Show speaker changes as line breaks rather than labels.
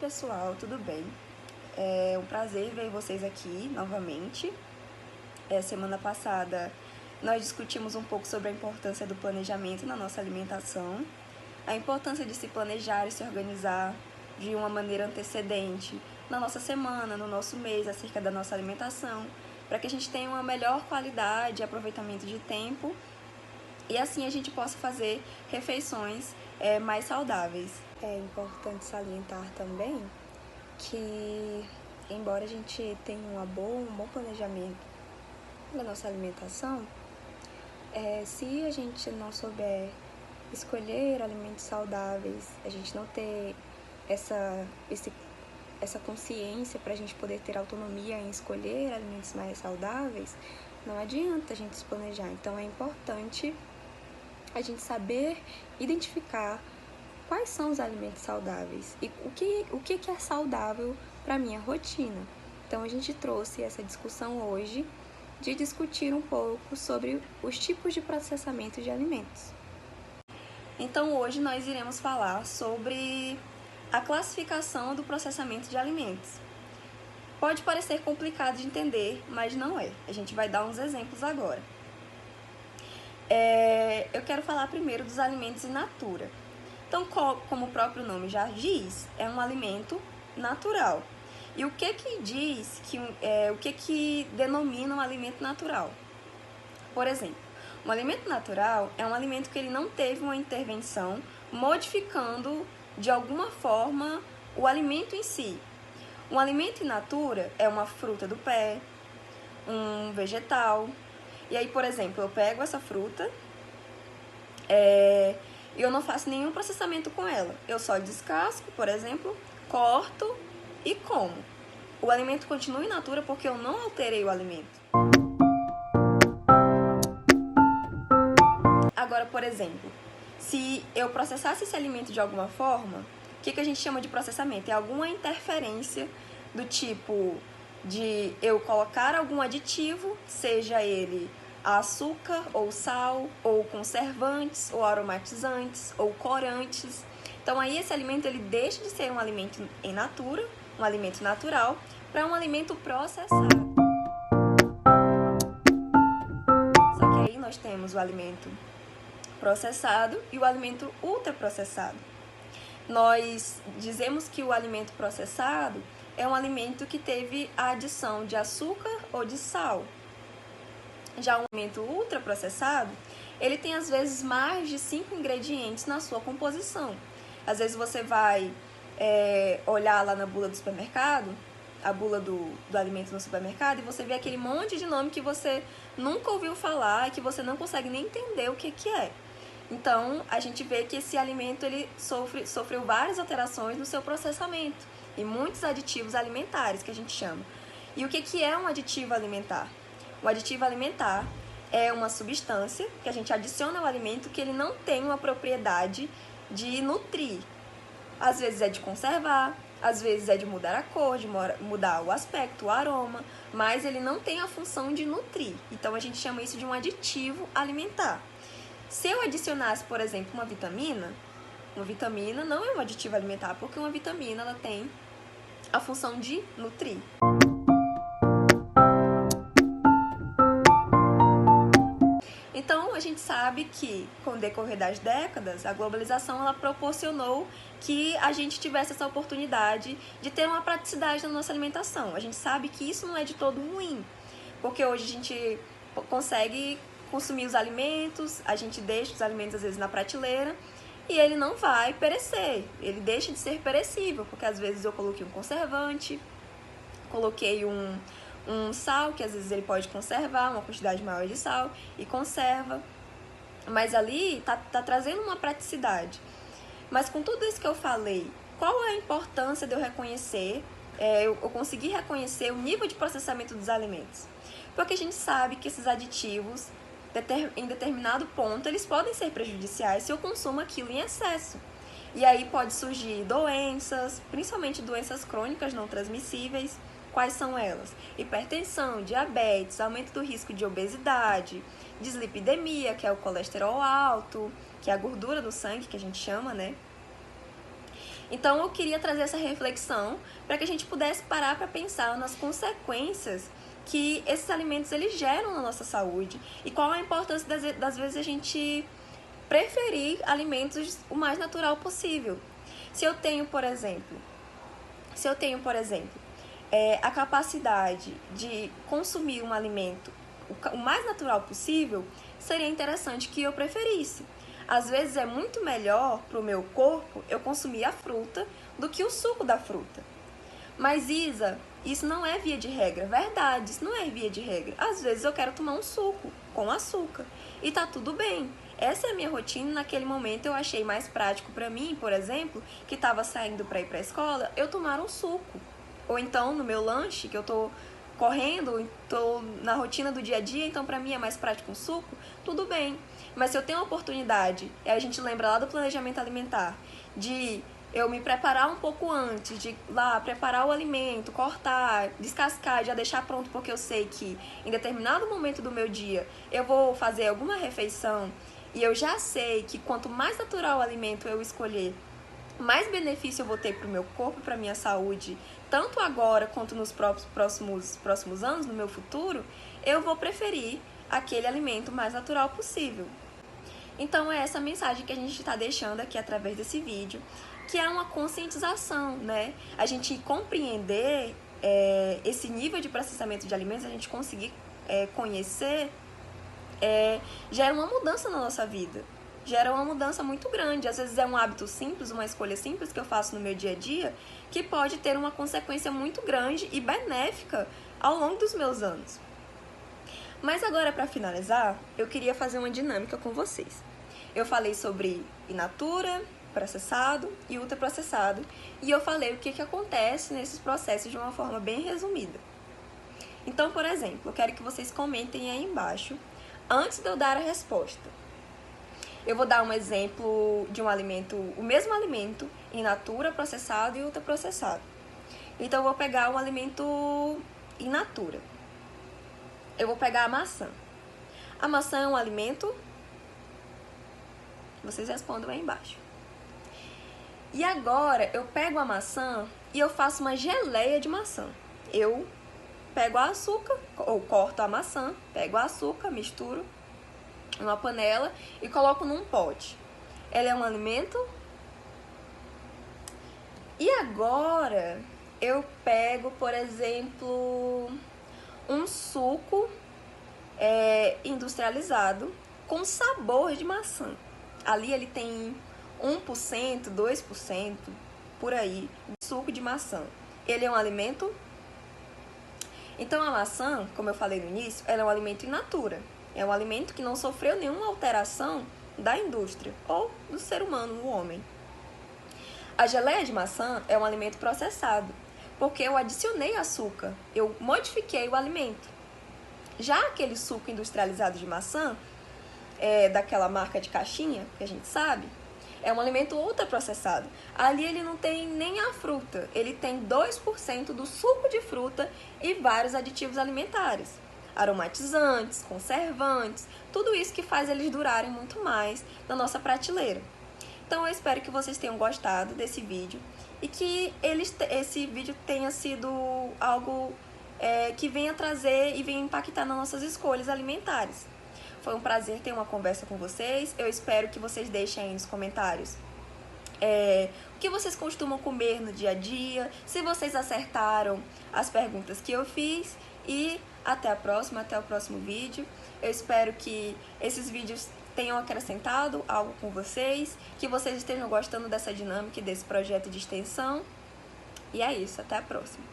pessoal, tudo bem? É um prazer ver vocês aqui novamente. Semana passada nós discutimos um pouco sobre a importância do planejamento na nossa alimentação, a importância de se planejar e se organizar de uma maneira antecedente na nossa semana, no nosso mês, acerca da nossa alimentação, para que a gente tenha uma melhor qualidade e aproveitamento de tempo e assim a gente possa fazer refeições mais saudáveis. É importante salientar também que, embora a gente tenha um bom planejamento da nossa alimentação, se a gente não souber escolher alimentos saudáveis, a gente não ter essa consciência para a gente poder ter autonomia em escolher alimentos mais saudáveis, não adianta a gente se planejar. Então é importante a gente saber identificar quais são os alimentos saudáveis e o que é saudável para a minha rotina. Então a gente trouxe essa discussão hoje de discutir um pouco sobre os tipos de processamento de alimentos. Então hoje nós iremos falar sobre a classificação do processamento de alimentos. Pode parecer complicado de entender, mas não é. A gente vai dar uns exemplos agora. Eu quero falar primeiro dos alimentos in natura. Então, como o próprio nome já diz, é um alimento natural. E o que diz, o que denomina um alimento natural? Por exemplo, um alimento natural é um alimento que ele não teve uma intervenção modificando de alguma forma o alimento em si. Um alimento in natura é uma fruta do pé, um vegetal. E aí, por exemplo, eu pego essa fruta e eu não faço nenhum processamento com ela. Eu só descasco, por exemplo, corto e como. O alimento continua in natura porque eu não alterei o alimento. Agora, por exemplo, se eu processasse esse alimento de alguma forma, o que a gente chama de processamento? É alguma interferência do tipo de eu colocar algum aditivo, seja ele açúcar ou sal, ou conservantes, ou aromatizantes, ou corantes. Então aí esse alimento ele deixa de ser um alimento in natura, um alimento natural, para um alimento processado. Só que aí nós temos o alimento processado e o alimento ultraprocessado. Nós dizemos que o alimento processado é um alimento que teve a adição de açúcar ou de sal. Já o alimento ultraprocessado, ele tem às vezes mais de 5 ingredientes na sua composição. Às vezes você vai olhar lá na bula do supermercado, a bula do alimento no supermercado, e você vê aquele monte de nome que você nunca ouviu falar e que você não consegue nem entender o que é. Então, a gente vê que esse alimento ele sofreu várias alterações no seu processamento e muitos aditivos alimentares, que a gente chama. E o que é um aditivo alimentar? O aditivo alimentar é uma substância que a gente adiciona ao alimento que ele não tem uma propriedade de nutrir. Às vezes é de conservar, às vezes é de mudar a cor, de mudar o aspecto, o aroma, mas ele não tem a função de nutrir. Então, a gente chama isso de um aditivo alimentar. Se eu adicionasse, por exemplo, uma vitamina não é um aditivo alimentar, porque uma vitamina ela tem a função de nutrir. Então, a gente sabe que, com o decorrer das décadas, a globalização ela proporcionou que a gente tivesse essa oportunidade de ter uma praticidade na nossa alimentação. A gente sabe que isso não é de todo ruim, porque hoje a gente consegue consumir os alimentos, a gente deixa os alimentos às vezes na prateleira e ele não vai perecer, ele deixa de ser perecível, porque às vezes eu coloquei um conservante, coloquei um sal, que às vezes ele pode conservar, uma quantidade maior de sal, e conserva. Mas ali tá trazendo uma praticidade. Mas com tudo isso que eu falei, qual é a importância de eu reconhecer, eu conseguir reconhecer o nível de processamento dos alimentos? Porque a gente sabe que esses aditivos, em determinado ponto, eles podem ser prejudiciais se eu consumo aquilo em excesso. E aí pode surgir doenças, principalmente doenças crônicas não transmissíveis. Quais são elas? Hipertensão, diabetes, aumento do risco de obesidade, dislipidemia, que é o colesterol alto, que é a gordura do sangue, que a gente chama, né? Então eu queria trazer essa reflexão para que a gente pudesse parar para pensar nas consequências que esses alimentos eles geram na nossa saúde e qual a importância das vezes a gente preferir alimentos o mais natural possível. Se eu tenho, por exemplo, a capacidade de consumir um alimento o mais natural possível, seria interessante que eu preferisse. Às vezes é muito melhor para o meu corpo eu consumir a fruta do que o suco da fruta. Mas Isa, isso não é via de regra. Verdade, isso não é via de regra. Às vezes eu quero tomar um suco com açúcar e tá tudo bem. Essa é a minha rotina. Naquele momento eu achei mais prático para mim, por exemplo, que estava saindo para ir para a escola, eu tomar um suco. Ou então no meu lanche, que eu tô correndo, tô na rotina do dia a dia, então para mim é mais prático um suco, tudo bem. Mas se eu tenho a oportunidade, e a gente lembra lá do planejamento alimentar, de eu me preparar um pouco antes, de lá preparar o alimento, cortar, descascar, já deixar pronto, porque eu sei que em determinado momento do meu dia eu vou fazer alguma refeição e eu já sei que quanto mais natural o alimento eu escolher, mais benefício eu vou ter para o meu corpo, para a minha saúde, tanto agora quanto nos próximos anos, no meu futuro, eu vou preferir aquele alimento mais natural possível. Então é essa mensagem que a gente está deixando aqui através desse vídeo, que é uma conscientização, né? A gente compreender esse nível de processamento de alimentos, a gente conseguir conhecer, gera uma mudança na nossa vida. Gera uma mudança muito grande. Às vezes é um hábito simples, uma escolha simples que eu faço no meu dia a dia, que pode ter uma consequência muito grande e benéfica ao longo dos meus anos. Mas agora, para finalizar, eu queria fazer uma dinâmica com vocês. Eu falei sobre in natura, processado e ultraprocessado, e eu falei o que acontece nesses processos de uma forma bem resumida. Então, por exemplo, eu quero que vocês comentem aí embaixo, antes de eu dar a resposta. Eu vou dar um exemplo de um alimento, o mesmo alimento, in natura, processado e ultraprocessado. Então, eu vou pegar um alimento in natura. Eu vou pegar a maçã. A maçã é um alimento? Vocês respondam aí embaixo. E agora, eu pego a maçã e eu faço uma geleia de maçã. Eu pego o açúcar, ou corto a maçã, pego o açúcar, misturo numa panela e coloco num pote. Ela é um alimento? E agora eu pego, por exemplo, um suco industrializado com sabor de maçã. Ali ele tem 1%, 2%, por aí, de suco de maçã. Ele é um alimento? Então a maçã, como eu falei no início, ela é um alimento in natura. É um alimento que não sofreu nenhuma alteração da indústria ou do ser humano, do homem. A geleia de maçã é um alimento processado, porque eu adicionei açúcar, eu modifiquei o alimento. Já aquele suco industrializado de maçã, daquela marca de caixinha, que a gente sabe, é um alimento ultraprocessado. Ali ele não tem nem a fruta, ele tem 2% do suco de fruta e vários aditivos alimentares. Aromatizantes, conservantes, tudo isso que faz eles durarem muito mais na nossa prateleira. Então eu espero que vocês tenham gostado desse vídeo e que esse vídeo tenha sido algo que venha trazer e venha impactar nas nossas escolhas alimentares. Foi um prazer ter uma conversa com vocês. Eu espero que vocês deixem aí nos comentários o que vocês costumam comer no dia a dia, se vocês acertaram as perguntas que eu fiz. E até a próxima, até o próximo vídeo. Eu espero que esses vídeos tenham acrescentado algo com vocês, que vocês estejam gostando dessa dinâmica e desse projeto de extensão. E é isso, até a próxima.